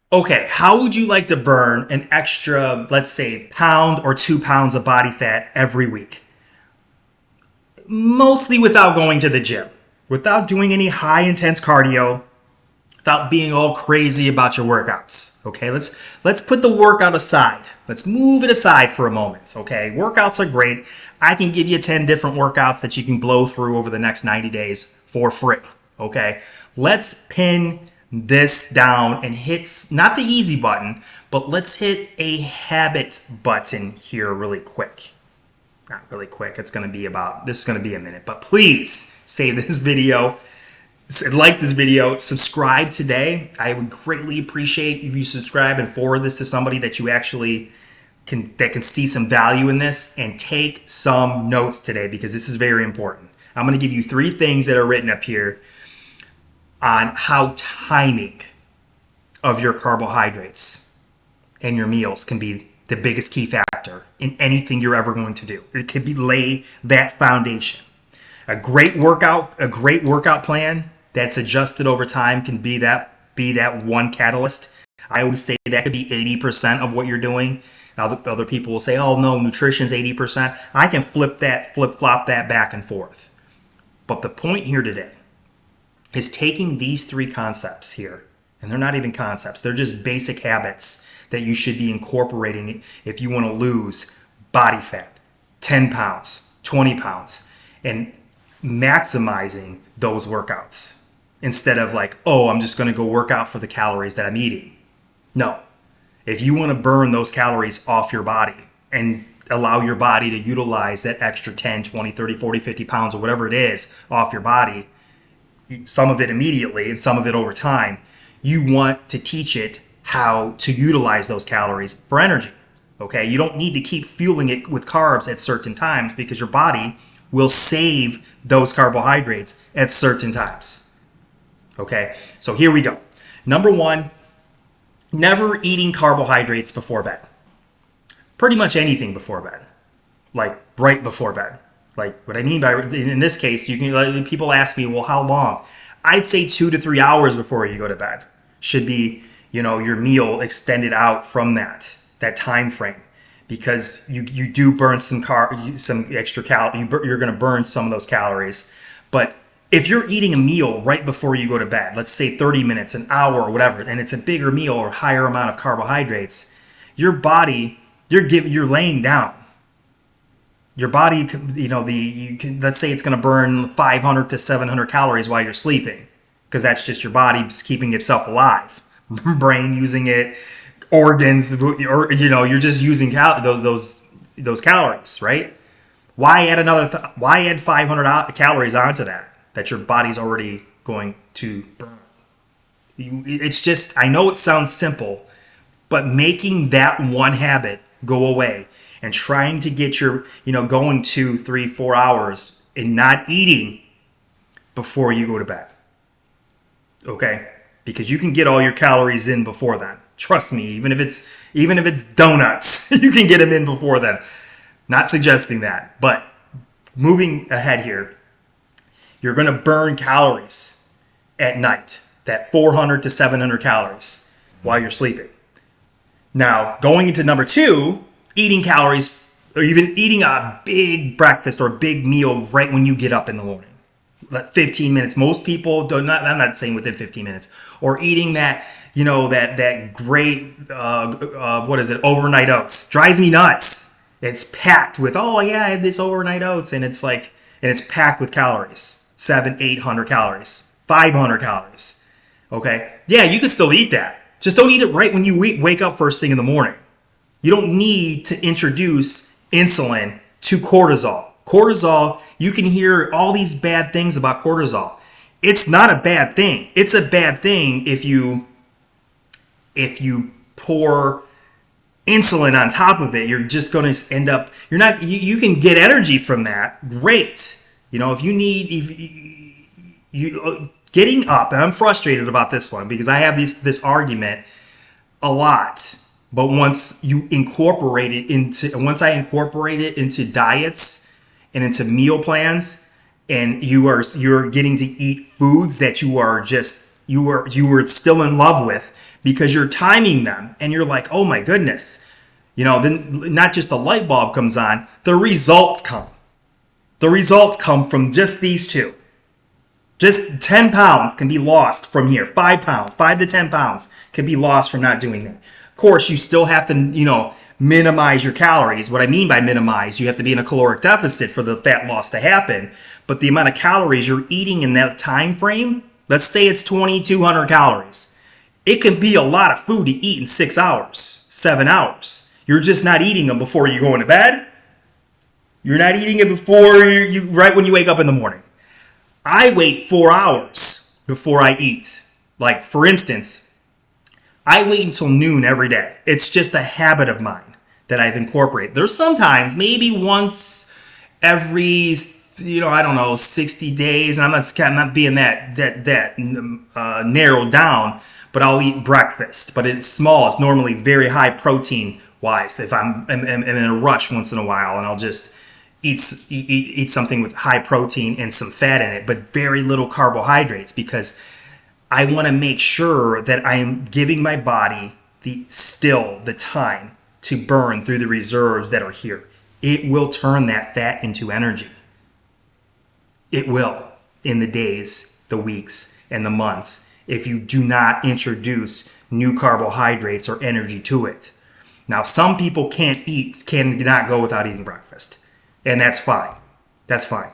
Okay, how would you like to burn an extra, let's say, pound or 2 pounds of body fat every week? Mostly without going to the gym, without doing any high intense cardio, without being all crazy about your workouts. Okay, let's put the workout aside. Let's move it aside for a moment. Okay, workouts are great. I can give you 10 different workouts that you can blow through over the next 90 days for free. Okay, let's pin this down and hit not the easy button, but let's hit a habit button here really quick. Not really quick. This is going to be a minute, but please save this video, like this video, subscribe today. I would greatly appreciate if you subscribe and forward this to somebody that you actually can see some value in this, and take some notes today because this is very important. I'm going to give you 3 things that are written up here on how timing of your carbohydrates and your meals can be the biggest key factor in anything you're ever going to do. It could be lay that foundation. A great workout plan that's adjusted over time can be that one catalyst. I always say that could be 80% of what you're doing. Now, other people will say, "Oh no, nutrition's 80%." I can flip flop that back and forth. But the point here today is taking these 3 concepts here, and they're not even concepts, they're just basic habits that you should be incorporating if you want to lose body fat, 10 pounds, 20 pounds, and maximizing those workouts instead of like, "Oh, I'm just going to go work out for the calories that I'm eating." No. If you want to burn those calories off your body and allow your body to utilize that extra 10, 20, 30, 40, 50 pounds or whatever it is off your body, some of it immediately and some of it over time, you want to teach it how to utilize those calories for energy. Okay, you don't need to keep fueling it with carbs at certain times because your body will save those carbohydrates at certain times. Okay, so here we go. Number 1, never eating carbohydrates before bed. Pretty much anything before bed, like right before bed. Like what I mean by, in this case, people ask me, well, how long? I'd say 2 to 3 hours before you go to bed should be, your meal extended out from that time frame, because you do burn some extra calories. You're going to burn some of those calories. But if you're eating a meal right before you go to bed, let's say 30 minutes, an hour, or whatever, and it's a bigger meal or higher amount of carbohydrates, your body, you're laying down. Your body, let's say it's going to burn 500 to 700 calories while you're sleeping, because that's just your body keeping itself alive. Brain using it, organs, or you're just using those calories, right? Why add 500 calories onto that your body's already going to burn? It's just, I know it sounds simple, but making that one habit go away and trying to get your, going 2, 3, 4 hours and not eating before you go to bed. Okay? Because you can get all your calories in before then. Trust me, even if it's donuts, you can get them in before then. Not suggesting that, but moving ahead here, you're going to burn calories at night, that 400 to 700 calories while you're sleeping. Now, going into number 2, eating calories, or even eating a big breakfast or a big meal right when you get up in the morning. 15 minutes. Most people do not, I'm not saying within 15 minutes, or eating that, that great, overnight oats. Drives me nuts. It's packed with, oh yeah, I had this overnight oats, and it's packed with calories. 700, 800 calories, 500 calories. Okay. Yeah, you can still eat that. Just don't eat it right when you wake up first thing in the morning. You don't need to introduce insulin to cortisol. Cortisol, you can hear all these bad things about cortisol. It's not a bad thing. It's a bad thing if you pour insulin on top of it. You're just going to end up, you can get energy from that. Great. If you need, getting up, and I'm frustrated about this one because I have this argument a lot. But once I incorporate it into diets and into meal plans, and you're getting to eat foods that you are just you were still in love with, because you're timing them and you're like, oh my goodness, then not just the light bulb comes on, the results come. The results come from just these two. Just 10 pounds can be lost from here. 5 pounds, 5 to 10 pounds can be lost from not doing that. Of course, you still have to, minimize your calories. What I mean by minimize, you have to be in a caloric deficit for the fat loss to happen. But the amount of calories you're eating in that time frame, let's say it's 2,200 calories. It can be a lot of food to eat in 6 hours, 7 hours. You're just not eating them before you go into bed. You're not eating it before you right when you wake up in the morning. I wait 4 hours before I eat. Like, for instance, I wait until noon every day. It's just a habit of mine that I've incorporated. There's sometimes, maybe once every, 60 days, and I'm not being that narrowed down, but I'll eat breakfast. But it's small. It's normally very high protein wise. If I'm in a rush once in a while, and I'll just eat something with high protein and some fat in it, but very little carbohydrates, because I want to make sure that I am giving my body the time to burn through the reserves that are here. It will turn that fat into energy. It will, in the days, the weeks, and the months, if you do not introduce new carbohydrates or energy to it. Now, some people cannot go without eating breakfast. And that's fine. That's fine.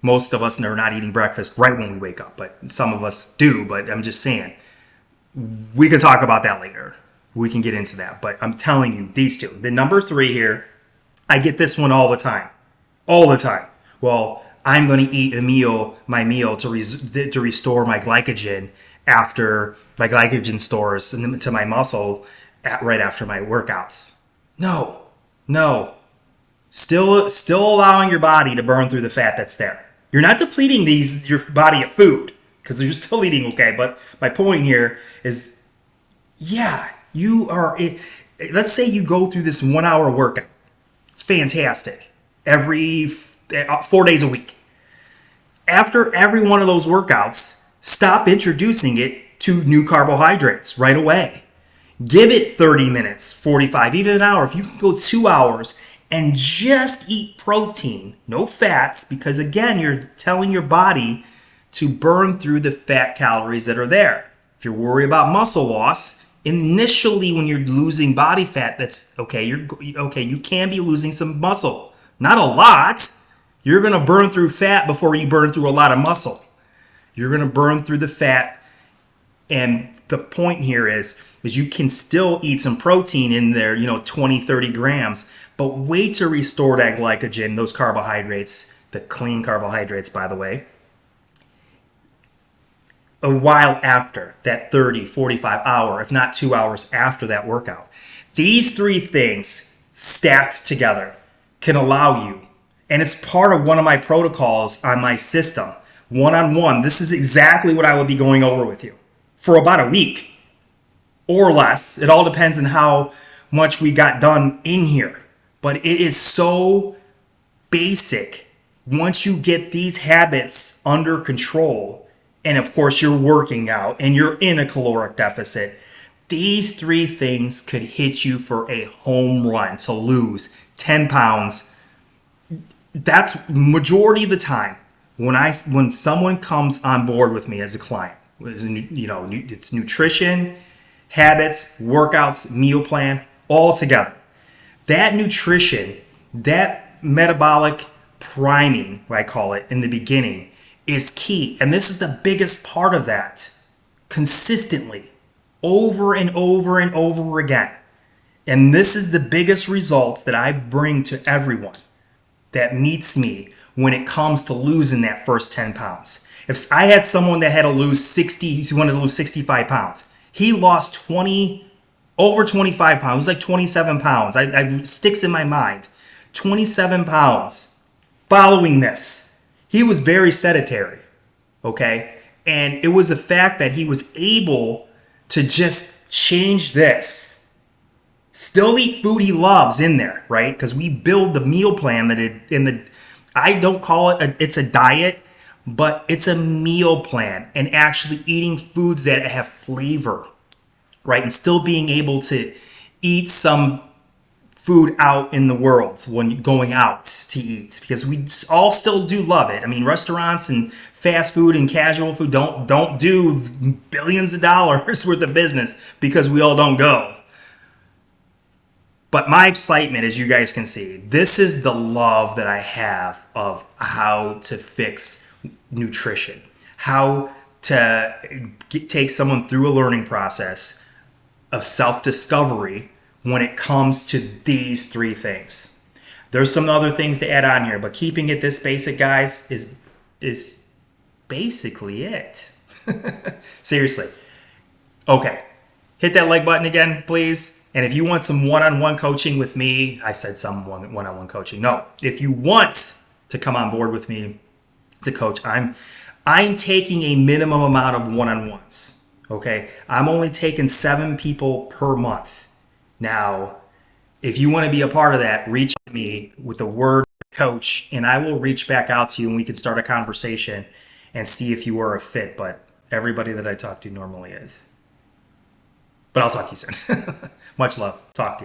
Most of us are not eating breakfast right when we wake up, but some of us do. But I'm just saying, we can talk about that later. We can get into that. But I'm telling you, these two. The number 3 here, I get this one all the time. All the time. Well, I'm going to eat my meal to restore my glycogen after my glycogen stores to my muscle right after my workouts. No. Still allowing your body to burn through the fat that's there. You're not depleting your body of food, because you're still eating okay. But my point here is, you are. Let's say you go through this 1 hour workout. It's fantastic. Every 4 days a week. After every one of those workouts, stop introducing it to new carbohydrates right away. Give it 30 minutes, 45, even an hour. If you can go 2 hours and just eat protein, no fats, because again, you're telling your body to burn through the fat calories that are there. If you're worried about muscle loss, initially when you're losing body fat, that's okay. You can be losing some muscle, not a lot. You're going to burn through fat before you burn through a lot of muscle. You're going to burn through the fat, and the point here is you can still eat some protein in there, 20, 30 grams, but wait to restore that glycogen, those carbohydrates, the clean carbohydrates, by the way, a while after that 30, 45 hour, if not 2 hours after that workout. These 3 things stacked together can allow you, and it's part of one of my protocols on my system, one-on-one. This is exactly what I will be going over with you for about a week or less. It all depends on how much we got done in here. But it is so basic. Once you get these habits under control, and of course you're working out and you're in a caloric deficit, these 3 things could hit you for a home run to lose 10 pounds. That's majority of the time when someone comes on board with me as a client. It's nutrition, habits, workouts, meal plan, all together. That nutrition, that metabolic priming, I call it, in the beginning, is key. And this is the biggest part of that. Consistently, over and over and over again. And this is the biggest results that I bring to everyone that meets me when it comes to losing that first 10 pounds. If I had someone that had to lose 65 pounds, he lost over 25 pounds. It was like 27 pounds. It sticks in my mind. 27 pounds following this. He was very sedentary, okay? And it was the fact that he was able to just change this. Still eat food he loves in there, right? Because we build the meal plan I don't call it, it's a diet. but it's a meal plan and actually eating foods that have flavor, right? And still being able to eat some food out in the world when going out to eat, because we all still do love it. I mean, restaurants and fast food and casual food don't do billions of dollars worth of business because we all don't go. But my excitement, as you guys can see, this is the love that I have of how to fix nutrition, how to take someone through a learning process of self-discovery when it comes to these three things. There's some other things to add on here, but keeping it this basic, guys, is basically it. Seriously. Okay. Hit that like button again, please. And if you want some one-on-one coaching with me, I said some one-on-one coaching. No, if you want to come on board with me to coach, I'm taking a minimum amount of one-on-ones. Okay, I'm only taking 7 people per month. Now, if you want to be a part of that, reach out to me with the word coach, and I will reach back out to you and we can start a conversation and see if you are a fit. But everybody that I talk to normally is. But I'll talk to you soon. Much love. Talk to you.